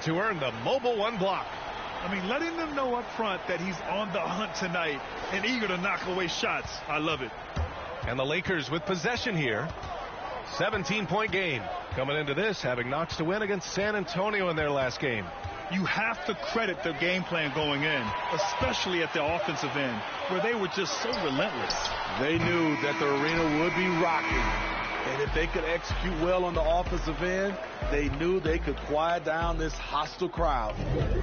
to earn the Mobile One block. I mean, letting them know up front that he's on the hunt tonight and eager to knock away shots. I love it. And the Lakers with possession here. 17-point game. Coming into this, having notched to win against San Antonio in their last game. You have to credit their game plan going in, especially at the offensive end, where they were just so relentless. They knew that the arena would be rocking. And if they could execute well on the offensive end, they knew they could quiet down this hostile crowd.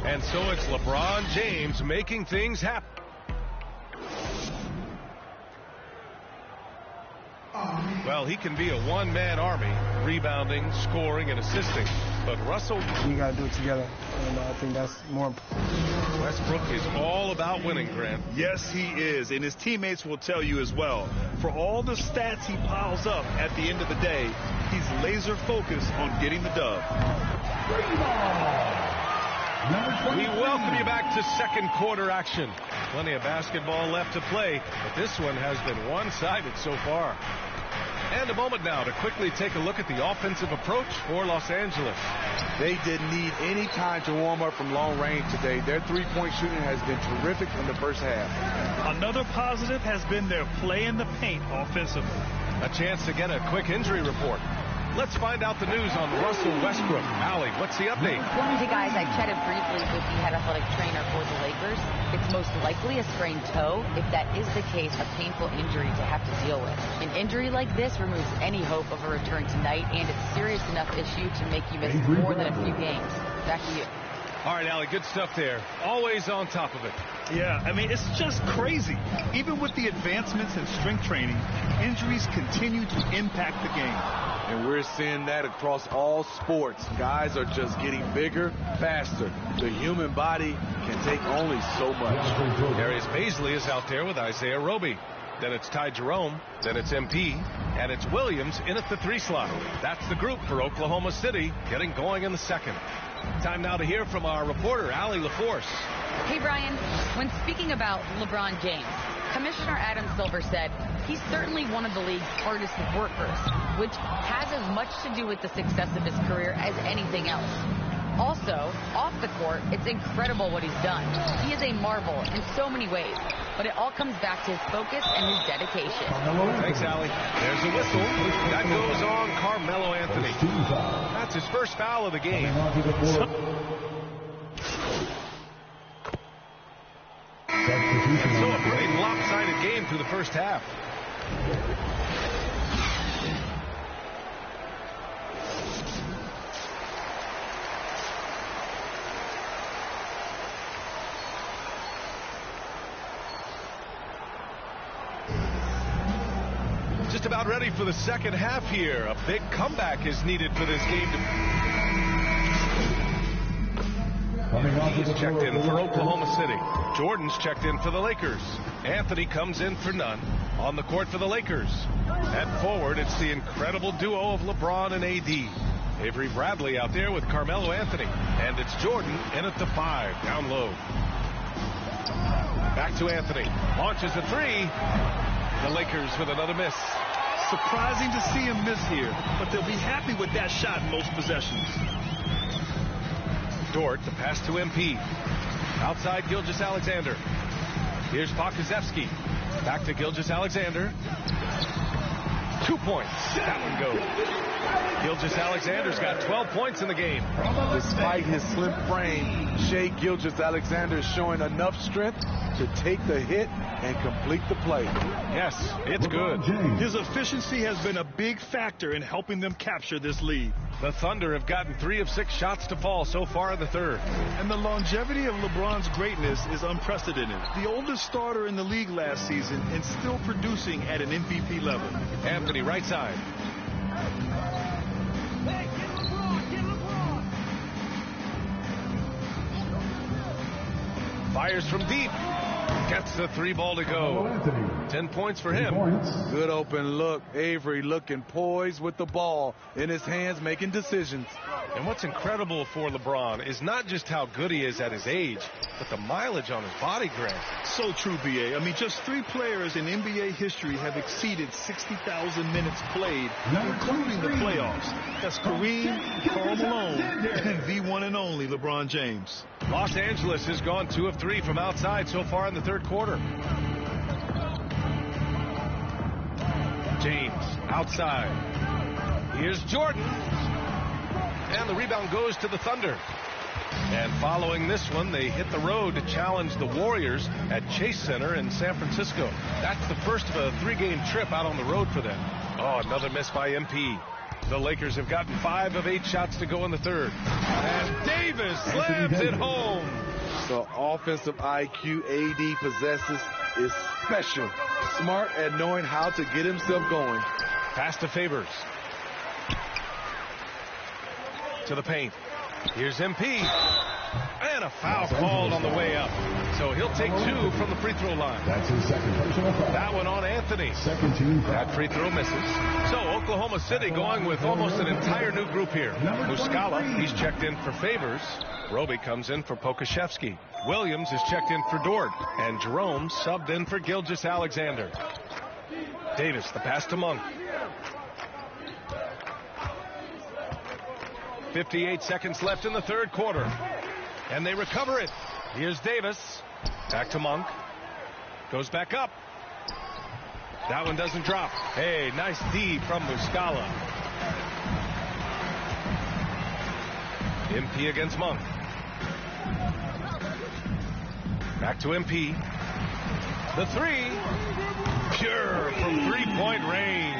And so it's LeBron James making things happen. Well, he can be a one-man army, rebounding, scoring, and assisting. But Russell... We got to do it together, and I think that's more important. Westbrook is all about winning, Grant. Yes, he is, and his teammates will tell you as well. For all the stats he piles up at the end of the day, he's laser focused on getting the dub. We welcome you back to second quarter action. Plenty of basketball left to play, but this one has been one-sided so far. And a moment now to quickly take a look at the offensive approach for Los Angeles. They didn't need any time to warm up from long range today. Their three-point shooting has been terrific in the first half. Another positive has been their play in the paint offensively. A chance to get a quick injury report. Let's find out the news on Russell Westbrook. Allie, what's the update? Hey guys, I chatted briefly with the head athletic trainer for the Lakers. It's most likely a sprained toe. If that is the case, a painful injury to have to deal with. An injury like this removes any hope of a return tonight, and it's a serious enough issue to make you miss more than a few games. Back to you. All right, Allie, good stuff there. Always on top of it. Yeah, I mean, it's just crazy. Even with the advancements in strength training, injuries continue to impact the game. And we're seeing that across all sports. Guys are just getting bigger, faster. The human body can take only so much. Darius Baisley is out there with Isaiah Roby. Then it's Ty Jerome. Then it's MP. And it's Williams in at the 3 slot. That's the group for Oklahoma City getting going in the second. Time now to hear from our reporter, Allie LaForce. Hey, Brian. When speaking about LeBron James, Commissioner Adam Silver said he's certainly one of the league's hardest workers, which has as much to do with the success of his career as anything else. Also, off the court, it's incredible what he's done. He is a marvel in so many ways, but it all comes back to his focus and his dedication. Thanks, Allie. There's a whistle. That goes on Carmelo Anthony. That's his first foul of the game. And so a pretty lopsided game through the first half. Just about ready for the second half here. A big comeback is needed for this game to... He's checked in for Oklahoma City. Jordan's checked in for the Lakers. Anthony comes in for none. On the court for the Lakers. At forward, it's the incredible duo of LeBron and AD. Avery Bradley out there with Carmelo Anthony. And it's Jordan in at the 5, down low. Back to Anthony. Launches a 3. The Lakers with another miss. Surprising to see him miss here, but they'll be happy with that shot in most possessions. Dort, the pass to MP. Outside Gilgeous-Alexander. Here's Pokusevski. Back to Gilgeous-Alexander. 2 points. That one goes. Gilgeous-Alexander's got 12 points in the game. Despite his slim frame, Shai Gilgeous-Alexander is showing enough strength to take the hit and complete the play. Yes, it's good. His efficiency has been a big factor in helping them capture this lead. The Thunder have gotten 3 of 6 shots to fall so far in the third. And the longevity of LeBron's greatness is unprecedented. The oldest starter in the league last season and still producing at an MVP level. Anthony, right side. Fires from deep. Gets the 3 ball to go. 10 points for him. Good open look. Avery looking poised with the ball in his hands, making decisions. And what's incredible for LeBron is not just how good he is at his age, but the mileage on his body, Grant. So true, B.A. I mean, just 3 players in NBA history have exceeded 60,000 minutes played, including the playoffs. That's Kareem, Karl Malone, and the one and only LeBron James. Los Angeles has gone 2 of 3 from outside so far in the third quarter. James outside. Here's Jordan. And the rebound goes to the Thunder. And following this one, they hit the road to challenge the Warriors at Chase Center in San Francisco. That's the first of a 3-game trip out on the road for them. Oh, another miss by MP. The Lakers have gotten 5 of 8 shots to go in the third. And Davis slams it home. The offensive IQ AD possesses is special. Smart at knowing how to get himself going. Pass to Favors. To the paint. Here's MP. And a foul called on the way up. So he'll take 2 from the free throw line. That's his second personal foul. That one on Anthony. Second team foul. That free throw misses. So Oklahoma City going with almost an entire new group here. Muscala, he's checked in for Favors. Roby comes in for Pokashevsky. Williams is checked in for Dort. And Jerome subbed in for Gilgeous-Alexander. Davis, the pass to Monk. 58 seconds left in the third quarter. And they recover it. Here's Davis. Back to Monk. Goes back up. That one doesn't drop. Hey, nice D from Muscala. MP against Monk. Back to MP. The 3. Pure from 3-point range.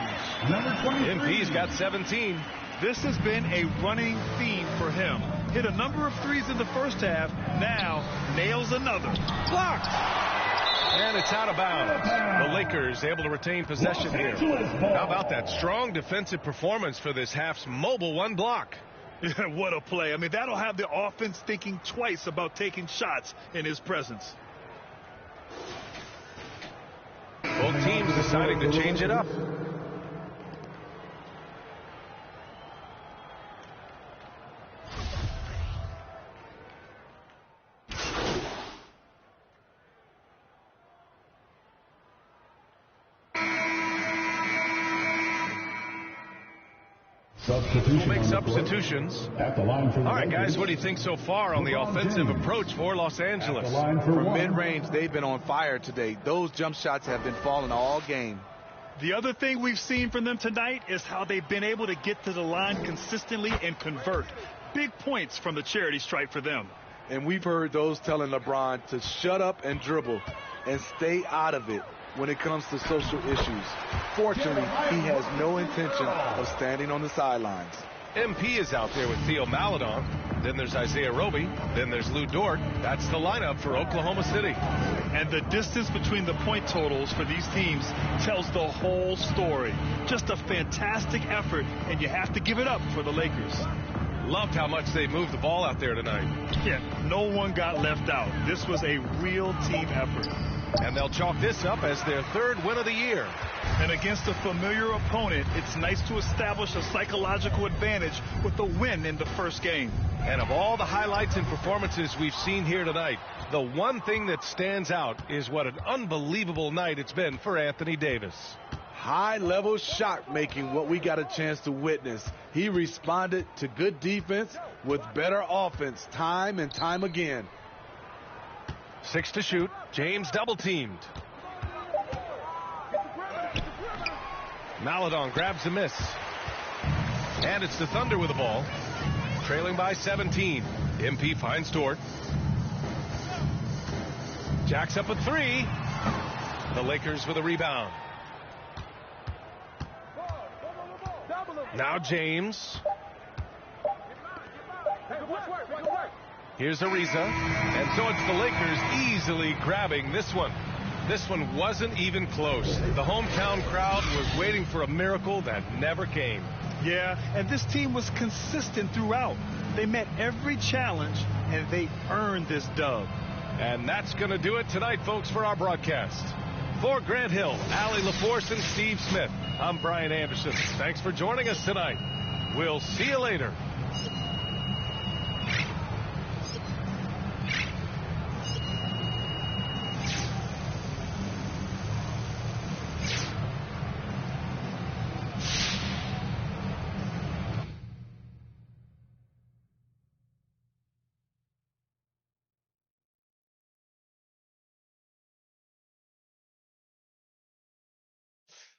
MP's got 17. This has been a running theme for him. Hit a number of threes in the first half. Now nails another. Blocked. And it's out of bounds. The Lakers able to retain possession here. How about that strong defensive performance for this half's mobile 1 block? Yeah, what a play. I mean, that'll have the offense thinking twice about taking shots in his presence. Both teams deciding to change it up. We'll make substitutions. At the line for the All right, guys, Lakers. what do you think so far on the offensive approach for Los Angeles? At the line for From 1. mid-range, they've been on fire today. Those jump shots have been falling all game. The other thing we've seen from them tonight is how they've been able to get to the line consistently and convert. Big points from the charity stripe for them. And we've heard those telling LeBron to shut up and dribble and stay out of it when it comes to social issues. Fortunately, he has no intention of standing on the sidelines. MP is out there with Theo Maledon. Then there's Isaiah Roby. Then there's Lou Dort. That's the lineup for Oklahoma City. And the distance between the point totals for these teams tells the whole story. Just a fantastic effort, and you have to give it up for the Lakers. Loved how much they moved the ball out there tonight. Yeah, no one got left out. This was a real team effort. And they'll chalk this up as their 3rd win of the year. And against a familiar opponent, it's nice to establish a psychological advantage with the win in the first game. And of all the highlights and performances we've seen here tonight, the one thing that stands out is what an unbelievable night it's been for Anthony Davis. High-level shot making, what we got a chance to witness. He responded to good defense with better offense time and time again. 6 to shoot. James double teamed. Maledon grabs the miss. And it's the Thunder with the ball. Trailing by 17. MP finds Dort. Jacks up a 3. The Lakers with a rebound. Now James. Here's Ariza. And so it's the Lakers easily grabbing this one. This one wasn't even close. The hometown crowd was waiting for a miracle that never came. Yeah, and this team was consistent throughout. They met every challenge, and they earned this dub. And that's going to do it tonight, folks, for our broadcast. For Grant Hill, Allie LaForce, and Steve Smith, I'm Brian Anderson. Thanks for joining us tonight. We'll see you later.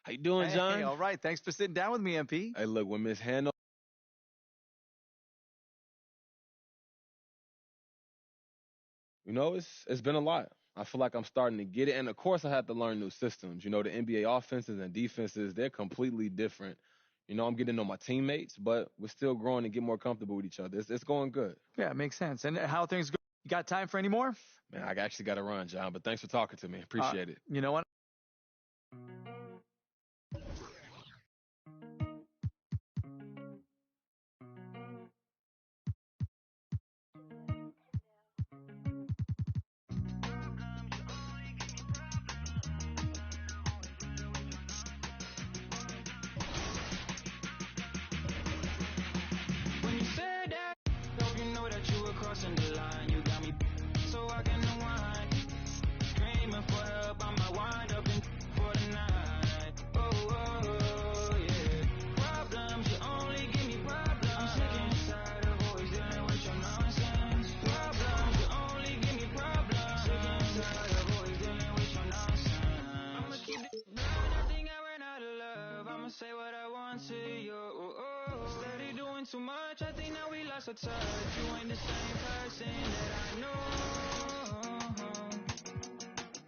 How you doing, John? Hey, all right. Thanks for sitting down with me, MP. Hey, look, when Miss Hannah. You know, it's been a lot. I feel like I'm starting to get it. And of course I had to learn new systems. You know, the NBA offenses and defenses, they're completely different. You know, I'm getting to know my teammates, but we're still growing and get more comfortable with each other. It's going good. Yeah, it makes sense. And how things go? You got time for any more? Man, I actually got to run, John, but thanks for talking to me. Appreciate it. You know what? When you said that, hope you know that you were crossing the line. You got me so I can unwind. Screaming for help, I might wind up in for the night. Oh, yeah. Problems, you only give me problems. I'm sick and tired of always dealing with your nonsense. Problems, you only give me problems. Sick and tired of always dealing with your nonsense. I'ma keep it blind, I think I ran out of love. I'ma say what I want to you. Steady doing too much, I think now we lost our touch. You ain't the same person that I know.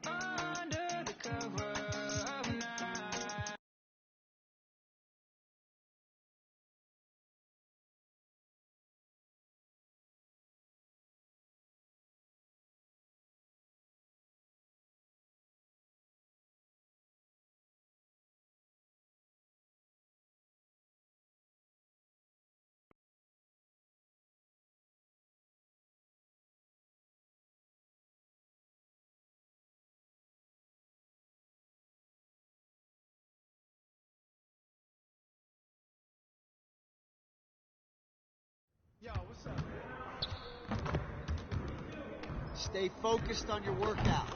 Under the cover of night. Yo, what's up, man? Stay focused on your workout.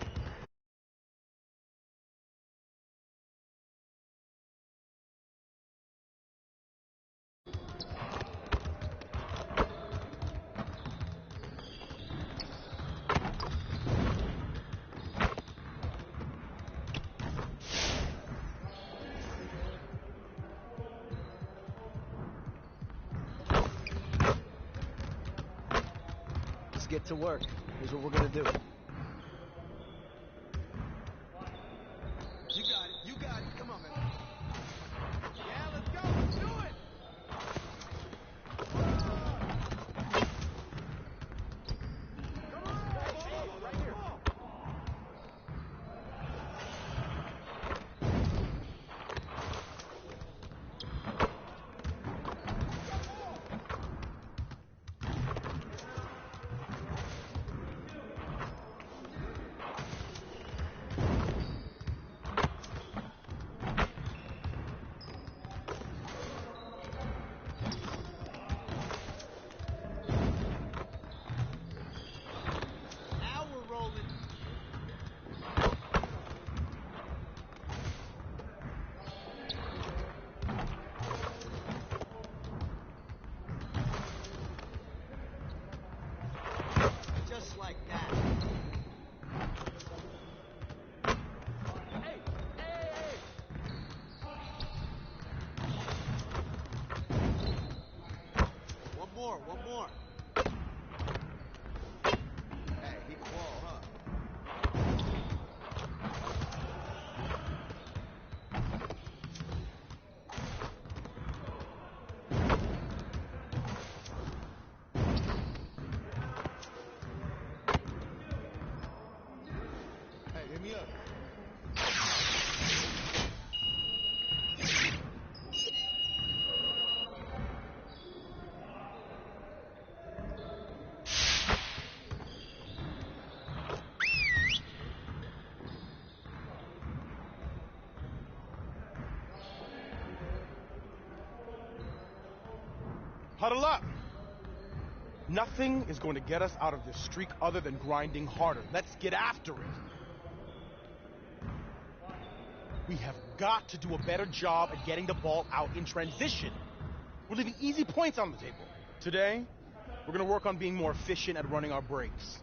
Let's get to work. Here's what we're gonna do. You got it. You got it. Come on, man. Yeah, let's go. Let's do it. Come on. Right here. Now we're rolling. Just like that. Hey, hey, hey. One more, one more. Hey, he can wall, huh? Hey, hit me up. Huddle up. Nothing is going to get us out of this streak other than grinding harder. Let's get after it. We have got to do a better job at getting the ball out in transition. We're leaving easy points on the table. Today, we're going to work on being more efficient at running our breaks.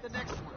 get the next one.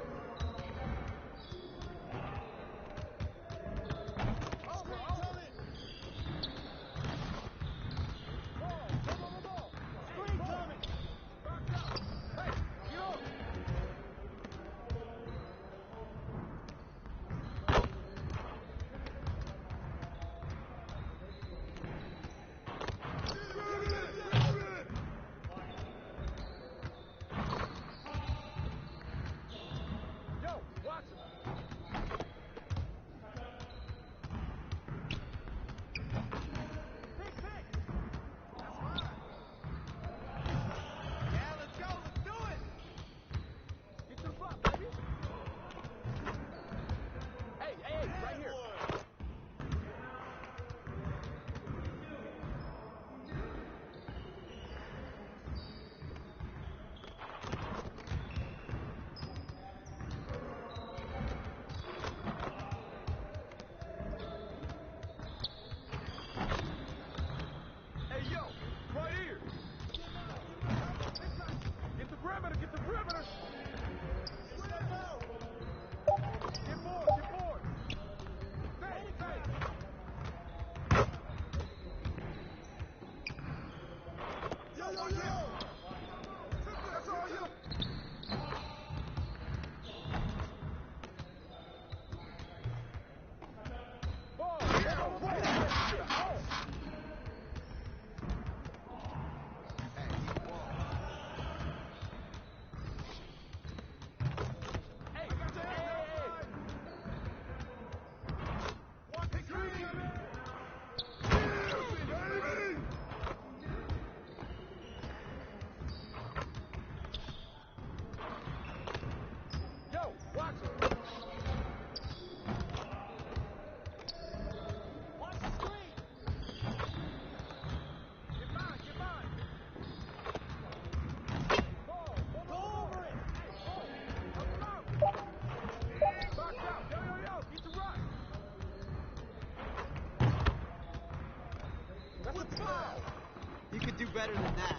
You could do better than that.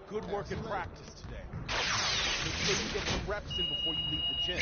Good work in practice today. Make sure you get some reps in before you leave the gym.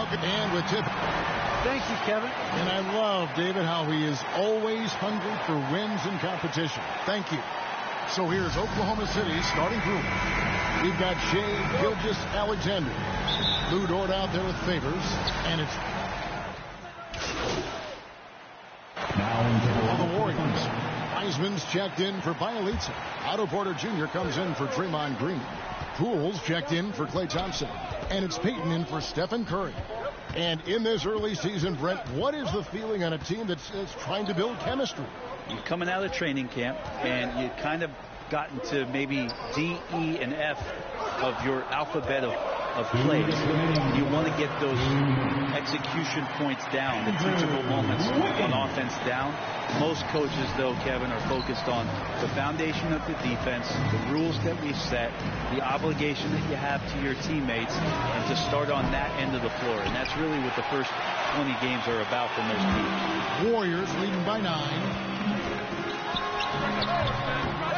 broken and with tip. Thank you, Kevin. And I love, David, how he is always hungry for wins in competition. Thank you. So here's Oklahoma City's starting group. We've got Shea Gilgeous-Alexander. Lou Dort out there with Favors. And it's now the Warriors. Wiseman's checked in for Bielitsa. Otto Porter Jr. comes in for Draymond Green. Pools checked in for Klay Thompson. And it's Peyton in for Stephen Curry. And in this early season, Brent, what is the feeling on a team that's trying to build chemistry? You're coming out of training camp, and you kind of gotten to maybe D, E, and F of your alphabet of plays. You want to get those execution points down, the teachable moments on offense down. Most coaches, though, Kevin, are focused on the foundation of the defense, the rules that we set, the obligation that you have to your teammates, and to start on that end of the floor. And that's really what the first 20 games are about for most teams. Warriors leading by 9.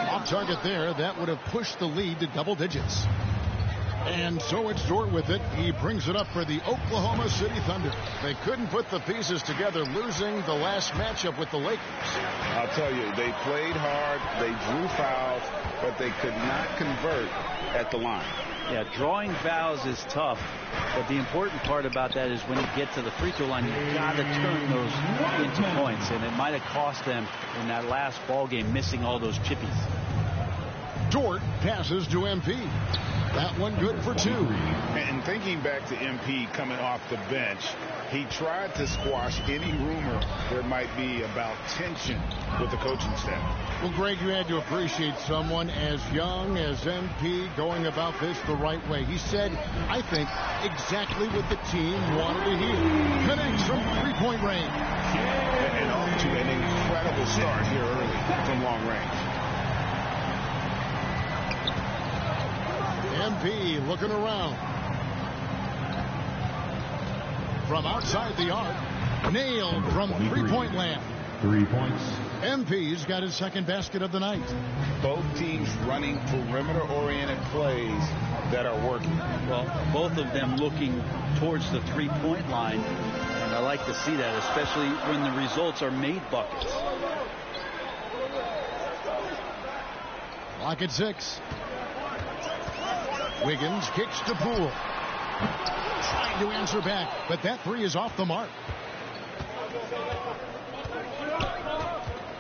Off target there, that would have pushed the lead to double digits. And so it's Dort with it. He brings it up for the Oklahoma City Thunder. They couldn't put the pieces together, losing the last matchup with the Lakers. I'll tell you, they played hard, they drew fouls, but they could not convert at the line. Yeah, drawing fouls is tough, but the important part about that is when you get to the free throw line, you've got to turn those into points, and it might have cost them in that last ball game missing all those chippies. Dort passes to MP. That one good for 2. And thinking back to MP coming off the bench, he tried to squash any rumor there might be about tension with the coaching staff. Well, Greg, you had to appreciate someone as young as MP going about this the right way. He said, I think, exactly what the team wanted to hear. Connects from three-point range. And off to an incredible start here early from long range. MP looking around. From outside the arc. Nailed from three-point land. 3 points. MP's got his second basket of the night. Both teams running perimeter-oriented plays that are working. Well, both of them looking towards the three-point line. And I like to see that, especially when the results are made buckets. Clock at 6. Wiggins kicks to Poole. Trying to answer back, but that three is off the mark.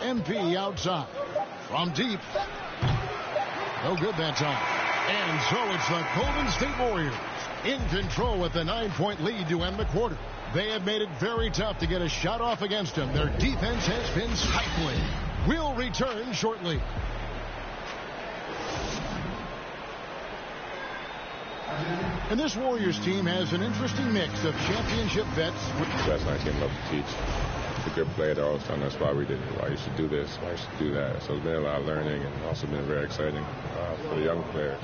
MP outside. From deep. No good that time. And so it's the Golden State Warriors in control with a 9-point lead to end the quarter. They have made it very tough to get a shot off against them. Their defense has been stifling. We'll return shortly. And this Warriors team has an interesting mix of championship vets. That's not getting enough to teach. It's a good play. They're always telling us why we did it, why you should do this, why you should do that. So it's been a lot of learning and also been very exciting for the young players.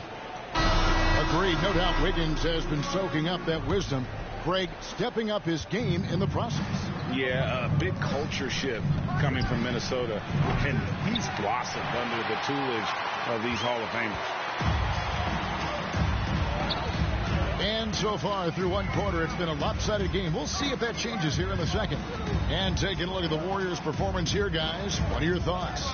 Agreed. No doubt Wiggins has been soaking up that wisdom. Greg stepping up his game in the process. Yeah, a big culture shift coming from Minnesota. And he's blossomed under the tutelage of these Hall of Famers. And so far through one quarter, it's been a lopsided game. We'll see if that changes here in the second. And taking a look at the Warriors' performance here, guys. What are your thoughts?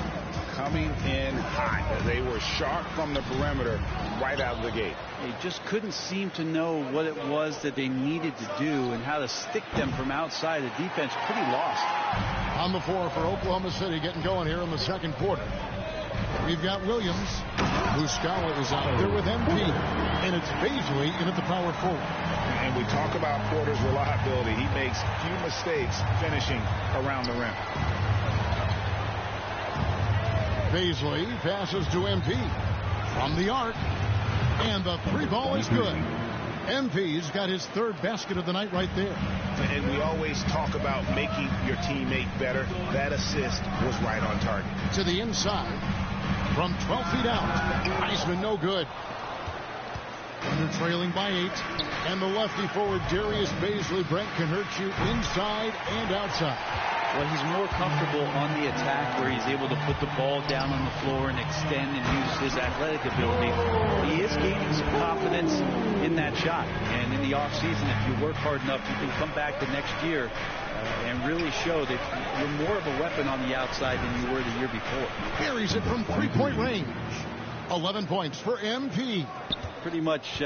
Coming in hot. They were sharp from the perimeter right out of the gate. They just couldn't seem to know what it was that they needed to do and how to stick them from outside. The defense pretty lost. On the floor for Oklahoma City getting going here in the second quarter. We've got Williams. Muscala is out there with MP. And it's Bazley in at the power forward. And we talk about Porter's reliability. He makes few mistakes finishing around the rim. Bazley passes to MP. From the arc. And the three ball is good. MP's got his third basket of the night right there. And we always talk about making your teammate better. That assist was right on target. To the inside. From 12 feet out. Wiseman no good. They're trailing by 8. And the lefty forward, Darius Baisley-Brent, can hurt you inside and outside. Well, he's more comfortable on the attack where he's able to put the ball down on the floor and extend and use his athletic ability. He is gaining some confidence in that shot. And in the offseason, if you work hard enough, you can come back the next year and really show that you're more of a weapon on the outside than you were the year before. Carries it from three-point range. 11 points for MP. Pretty much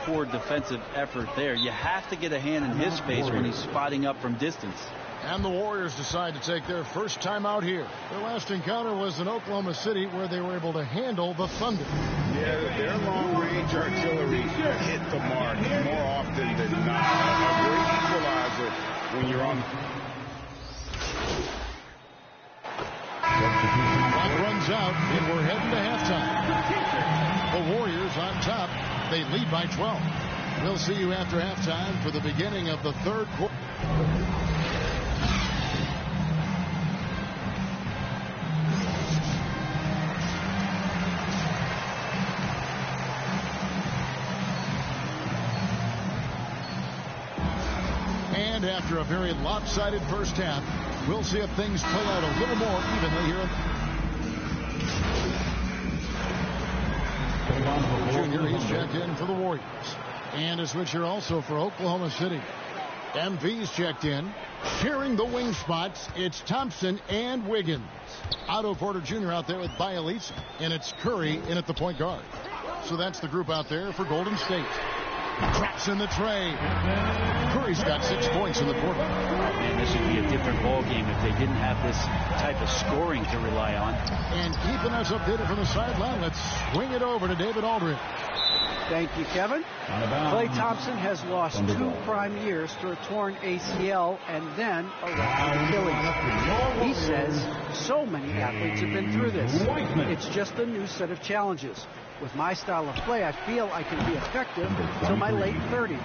poor defensive effort there. You have to get a hand in his space when he's spotting up from distance. And the Warriors decide to take their first time out here. Their last encounter was in Oklahoma City, where they were able to handle the Thunder. Yeah, their long-range artillery hit the mark more often than not. A great equalizer when you're on. Clock runs out, and we're heading to halftime. The Warriors on top. They lead by 12. We'll see you after halftime for the beginning of the third quarter. And after a very lopsided first half, we'll see if things play out a little more evenly here. Junior, he's checked in for the Warriors. And a switcher also for Oklahoma City. MV's checked in. Sharing the wing spots, it's Thompson and Wiggins. Otto Porter Jr. out there with Bielitz, and it's Curry in at the point guard. So that's the group out there for Golden State. Drops in the tray. Curry's got 6 points in the quarter. And this would be a different ball game if they didn't have this type of scoring to rely on. And keeping us updated from the sideline, let's swing it over to David Aldridge. Thank you, Kevin. Klay Thompson has lost 2 prime years to a torn ACL and then a ruptured Achilles. He says so many athletes have been through this. It's just a new set of challenges. With my style of play, I feel I can be effective until my late 30s.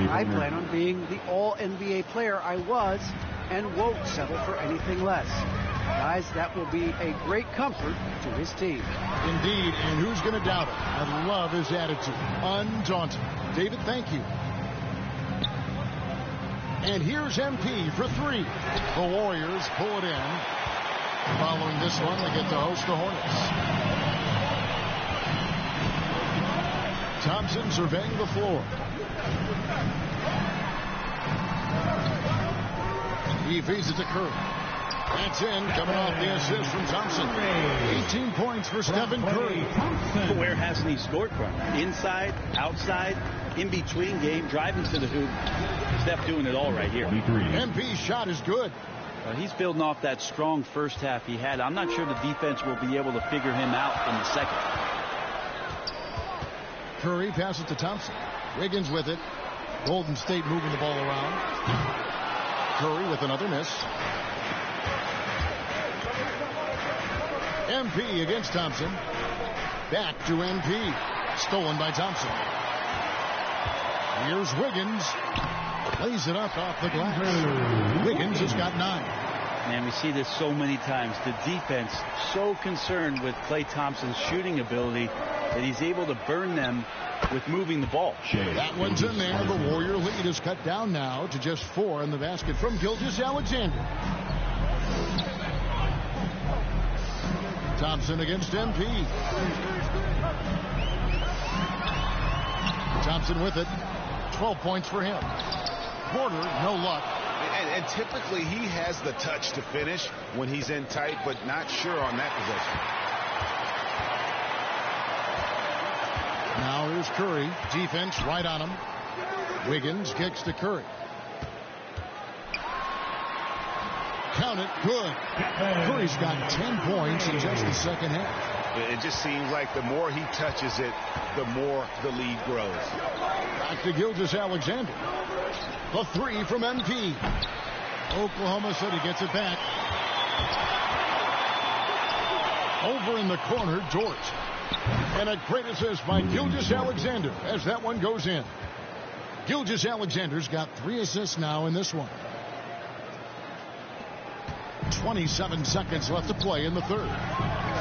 I plan on being the all-NBA player I was and won't settle for anything less. Guys, that will be a great comfort to his team. Indeed, and who's going to doubt it? I love his attitude. Undaunted. David, thank you. And here's MP for 3. The Warriors pull it in. Following this one, they get to host the Hornets. Thompson surveying the floor. He feeds it to Curry. That's in, coming off the assist from Thompson. 18 points for Stephen Curry. Where hasn't he scored from? Inside, outside, in between game, driving to the hoop. Steph doing it all right here. MP's shot is good. He's building off that strong first half he had. I'm not sure the defense will be able to figure him out in the second. Curry passes to Thompson. Wiggins with it. Golden State moving the ball around. Curry with another miss. MP against Thompson. Back to MP. Stolen by Thompson. Here's Wiggins. Lays it up off the glass. Wiggins has got 9. Man, we see this so many times. The defense so concerned with Klay Thompson's shooting ability that he's able to burn them with moving the ball. That one's in there. The Warrior lead is cut down now to just 4 in the basket from Gilgeous-Alexander. Thompson against MP. Thompson with it. 12 points for him. Porter, no luck. And typically he has the touch to finish when he's in tight, but not sure on that possession. Now here's Curry. Defense right on him. Wiggins kicks to Curry. Count it. Good. Curry's got 10 points in just the second half. It just seems like the more he touches it, the more the lead grows. Back to Gilgeous-Alexander. The 3 from MP. Oklahoma City gets it back. Over in the corner, Dort. And a great assist by Gilgeous-Alexander as that one goes in. Gilgeous-Alexander's got 3 assists now in this one. 27 seconds left to play in the third.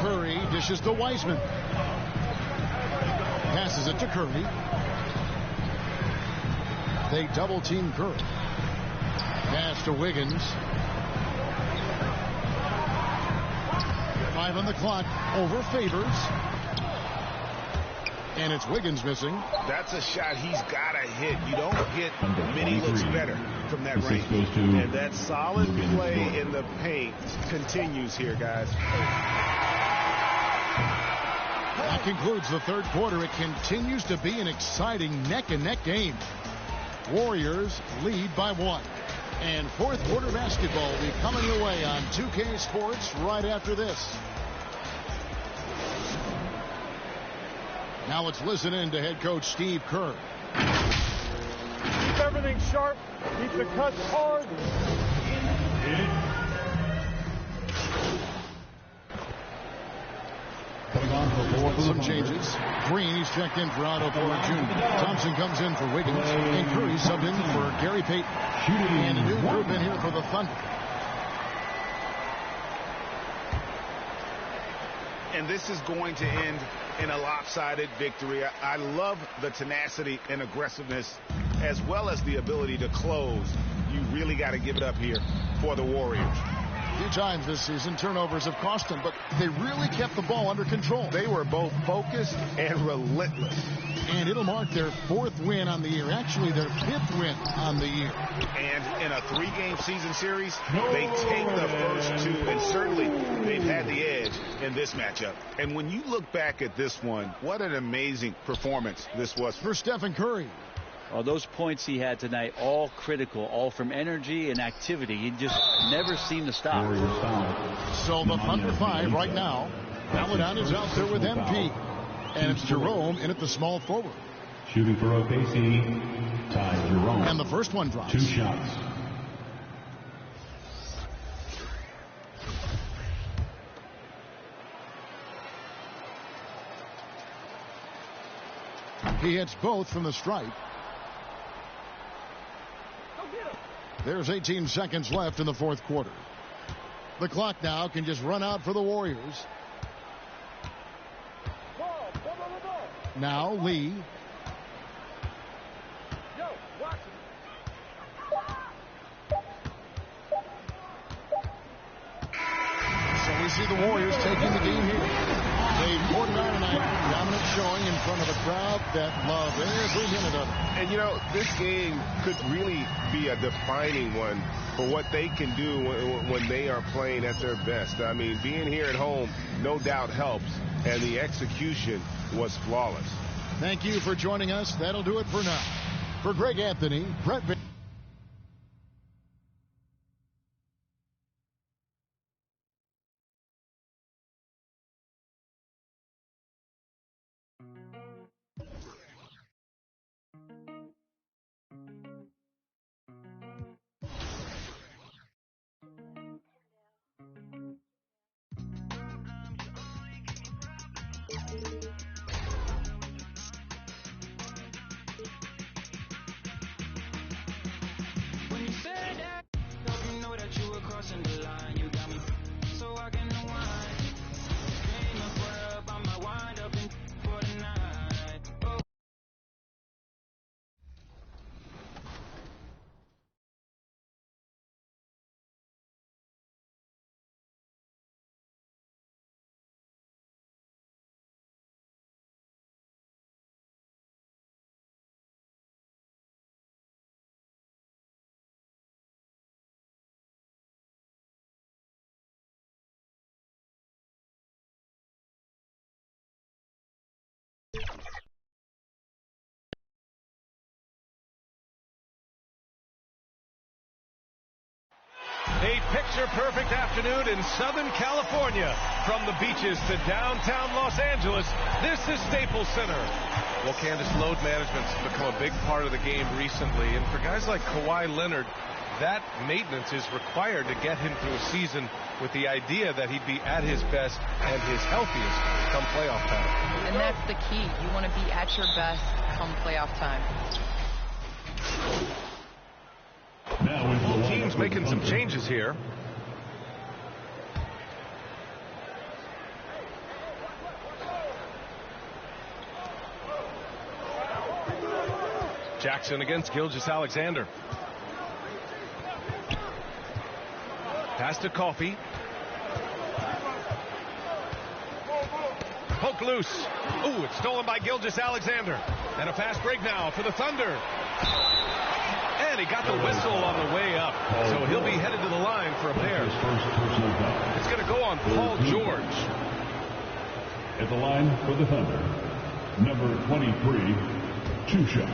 Curry dishes to Wiseman. Passes it to Curry. They double team Curry. Pass to Wiggins. 5 on the clock. Over Favors. And it's Wiggins missing. That's a shot he's got to hit. You don't hit many looks better from that range. And that solid play in the paint continues here, guys. That concludes the third quarter. It continues to be an exciting neck-and-neck game. Warriors lead by 1. And fourth quarter basketball will be coming your way on 2K Sports right after this. Now let's listen in to head coach Steve Kerr. Keep everything sharp. Keep the cuts hard. Some changes. Green, he's checked in for Otto Porter Jr. Thompson comes in for Wiggins. And Curry subbed in for Gary Payton. And a new group in here for the Thunder. And this is going to end in a lopsided victory. I love the tenacity and aggressiveness as well as the ability to close. You really got to give it up here for the Warriors. A few times this season, turnovers have cost them, but they really kept the ball under control. They were both focused and relentless. And it'll mark their 4th win on the year. Actually, their 5th win on the year. And in a 3-game season series, they take the first 2, and certainly they've had the edge in this matchup. And when you look back at this one, what an amazing performance this was for Stephen Curry. Well, those points he had tonight, all critical, all from energy and activity. He just never seemed to stop. So the Thunder 5 right now. Paladon is out there with MP. And it's Jerome in at the small forward. Shooting for OKC, Ty Jerome. And the first one drops. 2 shots. He hits both from the stripe. There's 18 seconds left in the fourth quarter. The clock now can just run out for the Warriors. Now Lee. So we see the Warriors taking the game here. They poured it out tonight. Dominant showing in front of a crowd that loved every minute of it. And, you know, this game could really be a defining one for what they can do when they are playing at their best. I mean, being here at home no doubt helps, and the execution was flawless. Thank you for joining us. That'll do it for now. For Greg Anthony, Brett. A picture-perfect afternoon in Southern California. From the beaches to downtown Los Angeles, this is Staples Center. Well, Candace, load management's become a big part of the game recently. And for guys like Kawhi Leonard, that maintenance is required to get him through a season with the idea that he'd be at his best and his healthiest come playoff time. And that's the key. You want to be at your best come playoff time. Both teams making some changes here. Jackson against Gilgeous-Alexander. Pass to Coffey. Poke loose. Ooh, it's stolen by Gilgeous-Alexander. And a fast break now for the Thunder. And he got the whistle on the way up. So he'll be headed to the line for a pair. It's going to go on Paul George. At the line for the Thunder, number 23, 2 shots.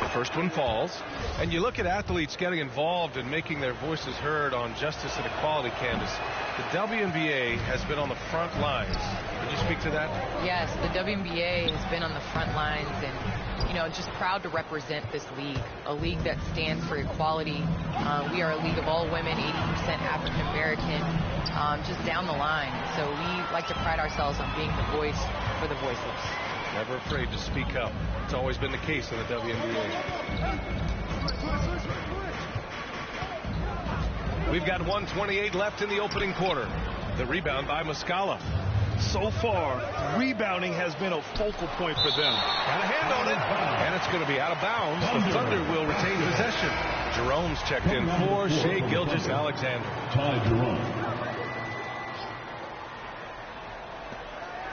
The first one falls. And you look at athletes getting involved and making their voices heard on justice and equality, Candace. The WNBA has been on the front lines. Can you speak to that? Yes, the WNBA has been on the front lines and, you know, just proud to represent this league, a league that stands for equality. We are a league of all women, 80% African American, just down the line. So we like to pride ourselves on being the voice for the voiceless. Never afraid to speak up. It's always been the case in the WNBA. We've got 1:28 left in the opening quarter. The rebound by Muscala. So far, rebounding has been a focal point for them. Got a hand on it, and it's going to be out of bounds. The Thunder will retain possession. Jerome's checked in for Shai Gilgeous-Alexander. Ty Jerome.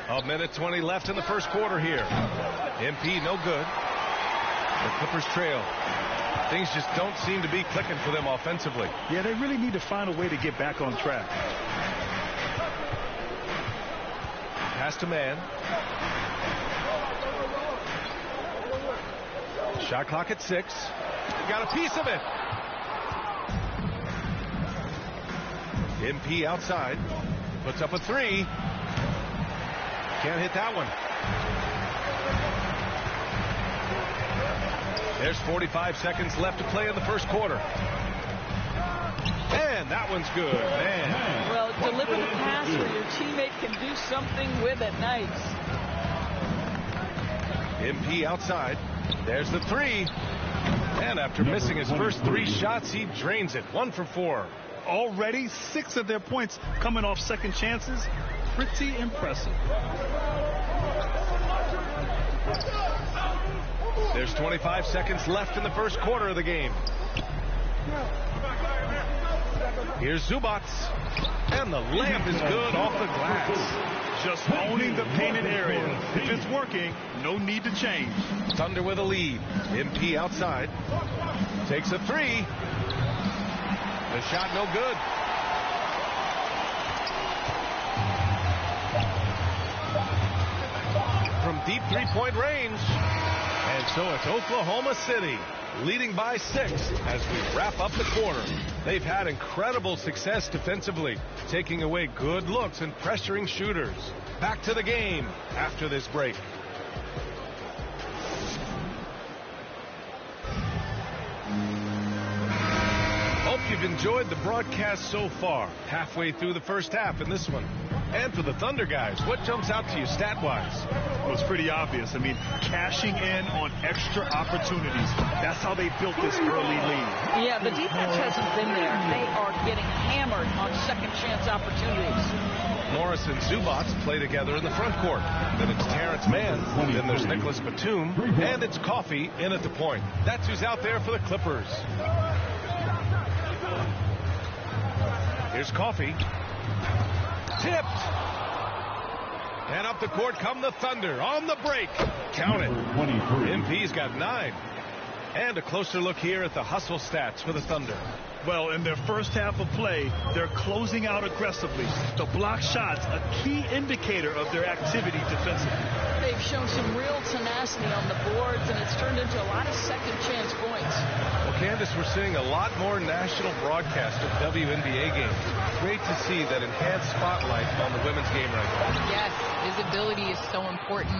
A minute 20 left in the first quarter here. MP no good. The Clippers trail. Things just don't seem to be clicking for them offensively. Yeah, they really need to find a way to get back on track. Pass to man. Shot clock at 6. Got a piece of it. MP outside. Puts up a 3. Can't hit that one. There's 45 seconds left to play in the first quarter. And that one's good, man. Well, deliver the pass where your teammate can do something with it. Nice. MP outside. There's the 3. And after missing his first 3 shots, he drains it. 1 for 4. Already 6 of their points coming off second chances. Pretty impressive. There's 25 seconds left in the first quarter of the game. Here's Zubac. And the layup is good off the glass. Just owning the painted area. If it's working, no need to change. Thunder with a lead. MP outside. Takes a 3. The shot no good. From deep three-point range. And so it's Oklahoma City leading by 6 as we wrap up the quarter. They've had incredible success defensively, taking away good looks and pressuring shooters. Back to the game after this break. Hope you've enjoyed the broadcast so far. Halfway through the first half in this one. And for the Thunder guys, what jumps out to you stat-wise? Well, it's pretty obvious. I mean, cashing in on extra opportunities. That's how they built this early lead. Yeah, the defense hasn't been there. They are getting hammered on second chance opportunities. Morris and Zubac play together in the front court. Then it's Terrence Mann. Then there's Nicholas Batum. And it's Coffey in at the point. That's who's out there for the Clippers. Here's Coffey. Tipped. And up the court come the Thunder on the break. Count it. MP's got 9. And a closer look here at the hustle stats for the Thunder. Well, in their first half of play, they're closing out aggressively. The block shots, a key indicator of their activity defensively. They've shown some real tenacity on the boards, and it's turned into a lot of second chance points. Well, Candace, we're seeing a lot more national broadcast of WNBA games. Great to see that enhanced spotlight on the women's game right now. Yes, visibility is so important.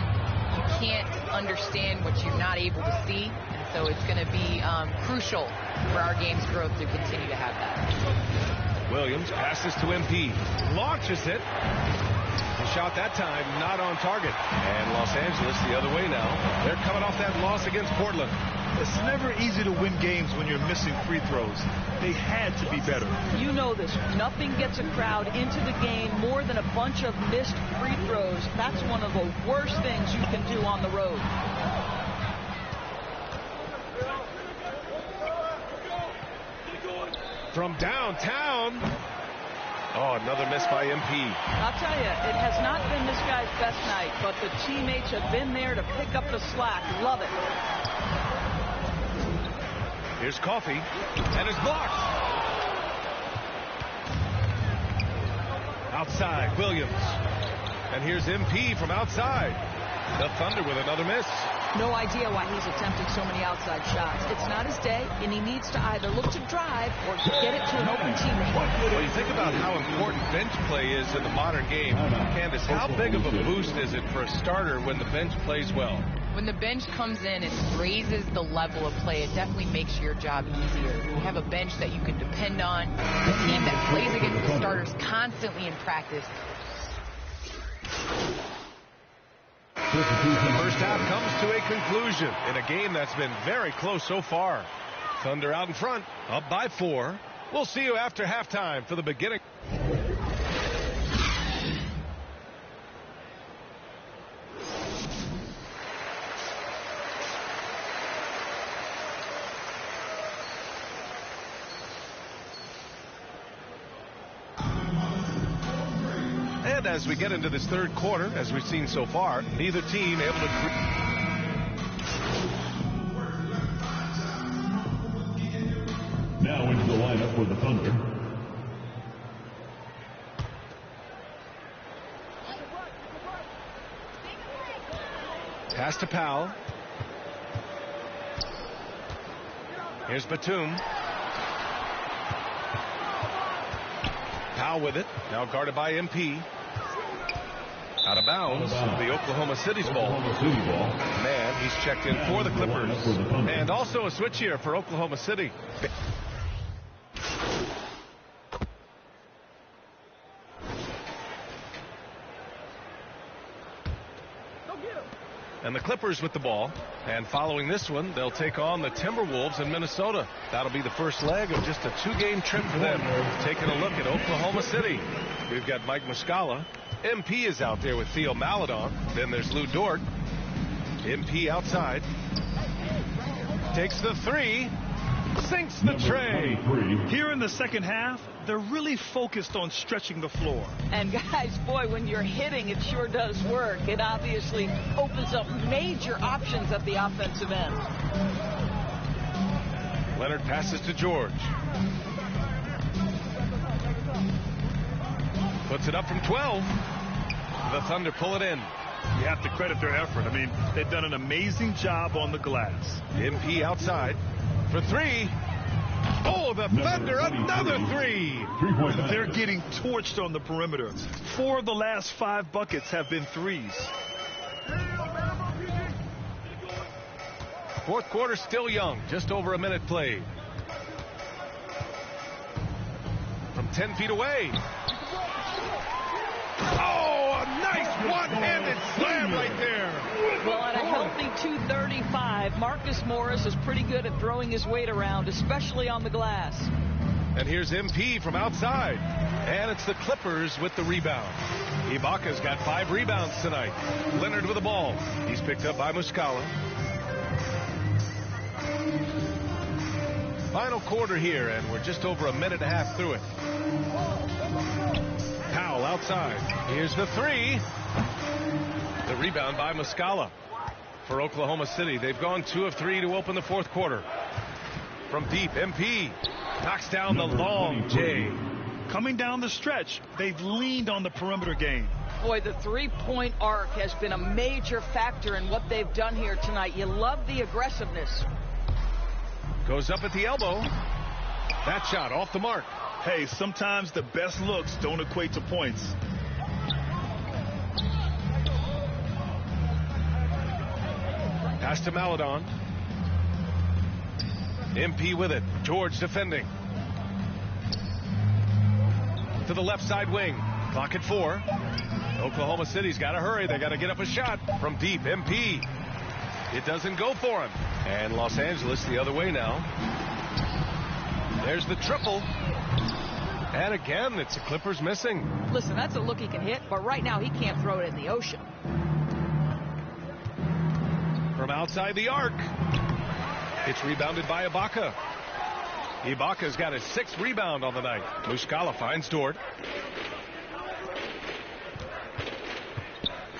You can't understand what you're not able to see, and so it's going to be crucial for our game's growth to continue to have that. Williams passes to MP, launches it. The shot that time not on target. And Los Angeles the other way now. They're coming off that loss against Portland. It's never easy to win games when you're missing free throws. They had to be better. You know this. Nothing gets a crowd into the game more than a bunch of missed free throws. That's one of the worst things you can do on the road. From downtown. Oh, another miss by MP. I'll tell you, it has not been this guy's best night, but the teammates have been there to pick up the slack. Love it. Here's Coffey, and it's blocked. Outside, Williams. And here's MP from outside. The Thunder with another miss. No idea why he's attempting so many outside shots. It's not his day, and he needs to either look to drive or get it to an open teammate. Well, you think about how important bench play is in the modern game. Candace, how big of a boost is it for a starter when the bench plays well? When the bench comes in and raises the level of play, it definitely makes your job easier. You have a bench that you can depend on, a team that plays against the starters constantly in practice. The first half comes to a conclusion in a game that's been very close so far. Thunder out in front, up by 4. We'll see you after halftime for the beginning. And as we get into this third quarter, as we've seen so far, neither team able to... Now into the lineup for the Thunder. Pass to Powell. Here's Batum. Powell with it. Now guarded by MP. Out of bounds. The Oklahoma City's ball. Man, he's checked in for the Clippers. And also a switch here for Oklahoma City. And the Clippers with the ball. And following this one, they'll take on the Timberwolves in Minnesota. That'll be the first leg of just a 2-game trip for them. Taking a look at Oklahoma City. We've got Mike Muscala. MP is out there with Theo Maledon. Then there's Lou Dort. MP outside. Takes the 3. Sinks the tray. Here in the second half, they're really focused on stretching the floor. And guys, boy, when you're hitting, it sure does work. It obviously opens up major options at the offensive end. Leonard passes to George. Puts it up from 12. The Thunder pull it in. You have to credit their effort. I mean, they've done an amazing job on the glass. MP outside for 3. Oh, the Thunder, another 3. They're getting torched on the perimeter. 4 of the last 5 buckets have been threes. Fourth quarter still young, just over a minute played. From 10 feet away. Oh, a nice one-handed slam right there. Well, at a healthy 235, Marcus Morris is pretty good at throwing his weight around, especially on the glass. And here's MP from outside. And it's the Clippers with the rebound. Ibaka's got 5 rebounds tonight. Leonard with the ball. He's picked up by Muscala. Final quarter here, and we're just over a minute and a half through it. Powell outside. Here's the 3. The rebound by Muscala for Oklahoma City. They've gone 2 of 3 to open the fourth quarter. From deep, MP knocks down the long J. Coming down the stretch, they've leaned on the perimeter game. Boy, the three-point arc has been a major factor in what they've done here tonight. You love the aggressiveness. Goes up at the elbow. That shot off the mark. Hey, sometimes the best looks don't equate to points. Pass to Maledon. MP with it. George defending. To the left side wing. Clock at 4. Oklahoma City's got to hurry. They got to get up a shot from deep. MP. It doesn't go for him. And Los Angeles the other way now. There's the triple. And again, it's the Clippers missing. Listen, that's a look he can hit, but right now he can't throw it in the ocean. From outside the arc. It's rebounded by Ibaka. Ibaka's got his 6th rebound on the night. Muscala finds Dort.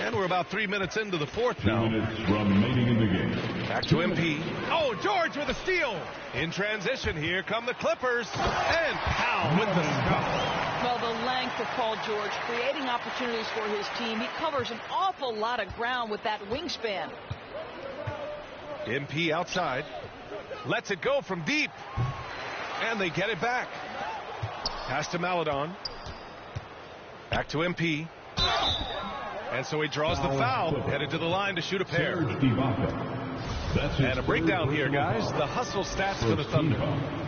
And we're about 3 minutes into the 4th now. 2 minutes remaining in the game. Back to MP. Oh, George with a steal. In transition, here come the Clippers. And Powell with the stop. Well, the length of Paul George, creating opportunities for his team. He covers an awful lot of ground with that wingspan. MP outside. Lets it go from deep. And they get it back. Pass to Maledon. Back to MP. And so he draws the foul, headed to the line to shoot a pair. And a breakdown here, guys. The hustle stats for the Thunder.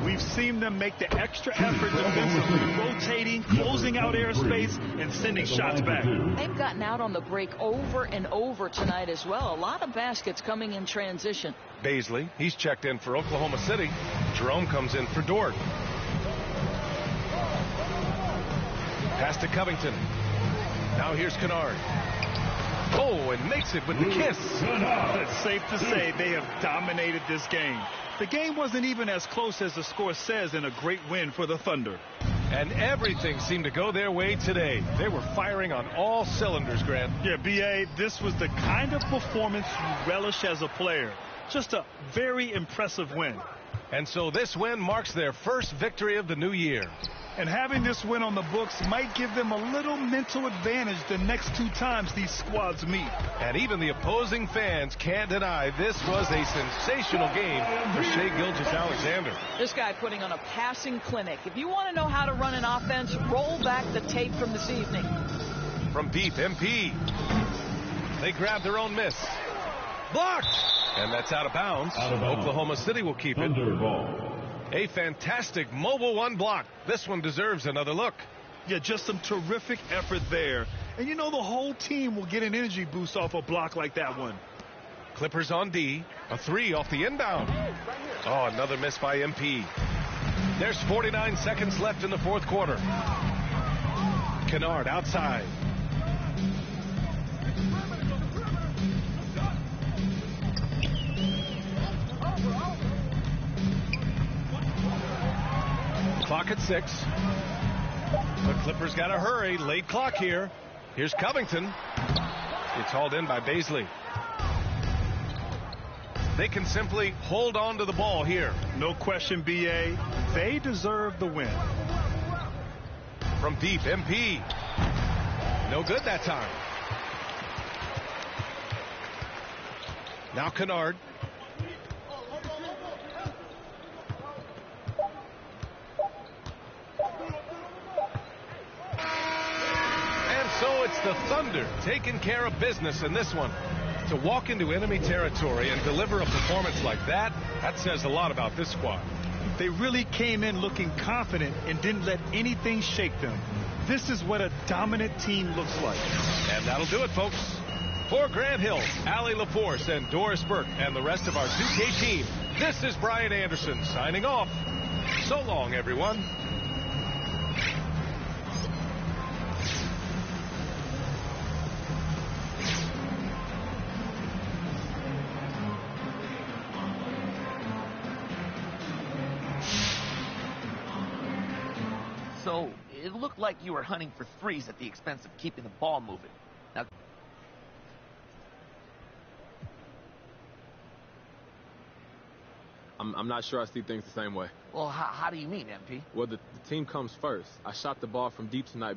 We've seen them make the extra effort defensively, rotating, closing out airspace, and sending shots back. They've gotten out on the break over and over tonight as well. A lot of baskets coming in transition. Baisley, he's checked in for Oklahoma City. Jerome comes in for Dort. Pass to Covington. Now here's Kennard. Oh, and makes it with the kiss. It's safe to say they have dominated this game. The game wasn't even as close as the score says in a great win for the Thunder. And everything seemed to go their way today. They were firing on all cylinders, Grant. Yeah, B.A., this was the kind of performance you relish as a player. Just a very impressive win. And so this win marks their first victory of the new year. And having this win on the books might give them a little mental advantage the next 2 times these squads meet. And even the opposing fans can't deny this was a sensational game for Shai Gilgeous-Alexander. This guy putting on a passing clinic. If you want to know how to run an offense, roll back the tape from this evening. From deep, MP. They grab their own miss. Blocked! And that's out of bounds. Oklahoma City will keep it. A fantastic mobile 1 block. This one deserves another look. Yeah, just some terrific effort there. And you know the whole team will get an energy boost off a block like that one. Clippers on D. A 3 off the inbound. Oh, another miss by MP. There's 49 seconds left in the 4th quarter. Kennard outside. Clock at 6. The Clippers got to hurry. Late clock here. Here's Covington. It's hauled in by Baisley. They can simply hold on to the ball here. No question, B.A. They deserve the win. From deep, MP. No good that time. Now Kennard. So it's the Thunder taking care of business in this one. To walk into enemy territory and deliver a performance like that, that says a lot about this squad. They really came in looking confident and didn't let anything shake them. This is what a dominant team looks like. And that'll do it, folks. For Grant Hill, Allie LaForce, and Doris Burke, and the rest of our 2K team, this is Brian Anderson signing off. So long, everyone. So, it looked like you were hunting for threes at the expense of keeping the ball moving. Now, I'm not sure I see things the same way. well, how do you mean, MP? Well, the team comes first. I shot the ball from deep tonight.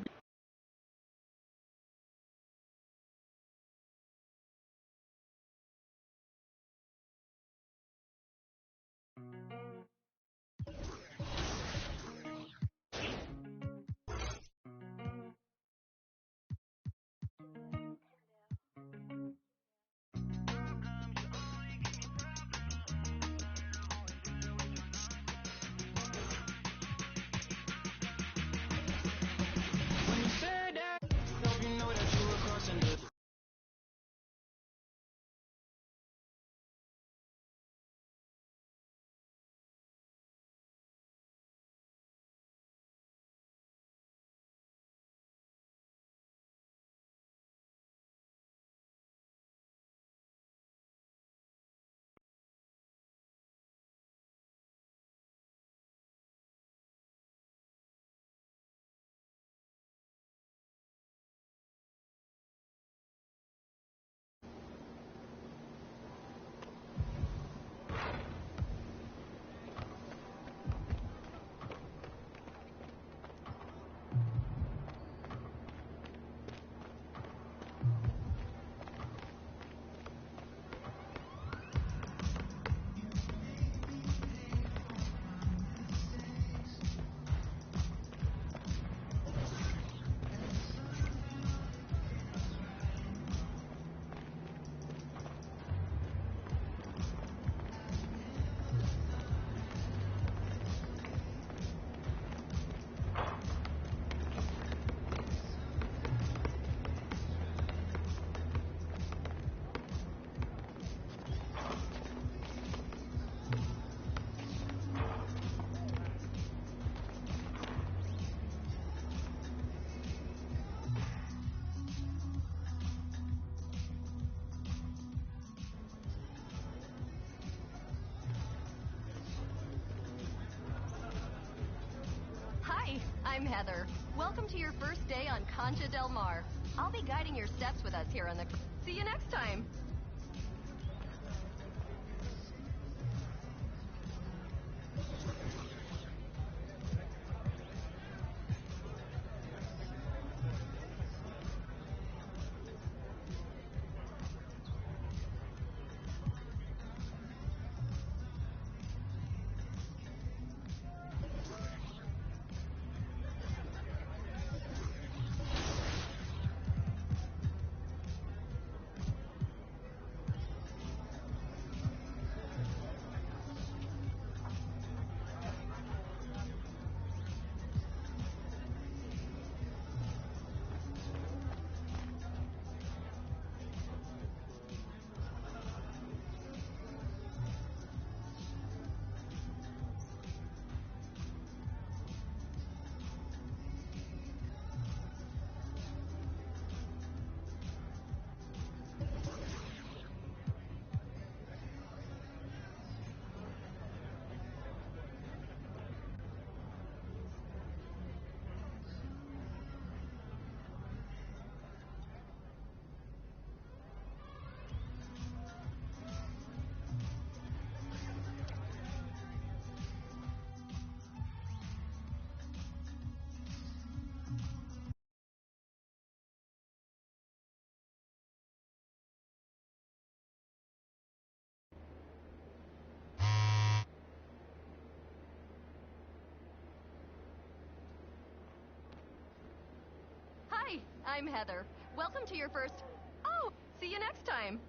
I'm Heather. Welcome to your first day on Concha Del Mar. I'll be guiding your steps with us here on the... See you next time. Hi, I'm Heather. Welcome to your first... Oh, see you next time.